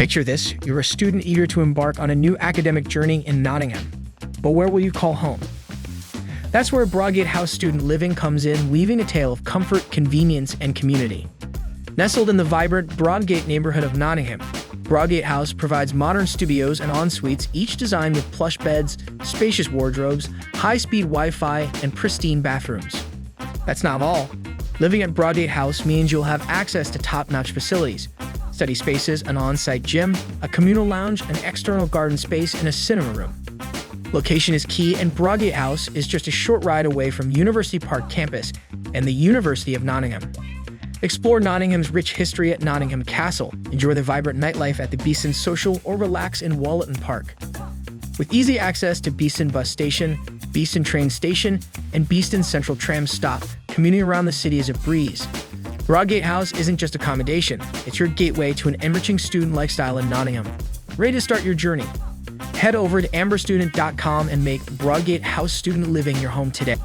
Picture this, you're a student eager to embark on a new academic journey in Nottingham. But where will you call home? That's where Broadgate House Student Living comes in, weaving a tale of comfort, convenience, and community. Nestled in the vibrant Broadgate neighborhood of Nottingham, Broadgate House provides modern studios and en-suites, each designed with plush beds, spacious wardrobes, high-speed Wi-Fi, and pristine bathrooms. That's not all. Living at Broadgate House means you'll have access to top-notch facilities, study spaces, an on-site gym, a communal lounge, an external garden space, and a cinema room. Location is key, and Broadgate House is just a short ride away from University Park campus and the University of Nottingham. Explore Nottingham's rich history at Nottingham Castle, enjoy the vibrant nightlife at the Beeston Social, or relax in Wallerton Park. With easy access to Beeston Bus Station, Beeston Train Station, and Beeston Central Tram Stop, commuting around the city is a breeze. Broadgate House isn't just accommodation, it's your gateway to an enriching student lifestyle in Nottingham. Ready to start your journey? Head over to amberstudent.com and make Broadgate House Student Living your home today.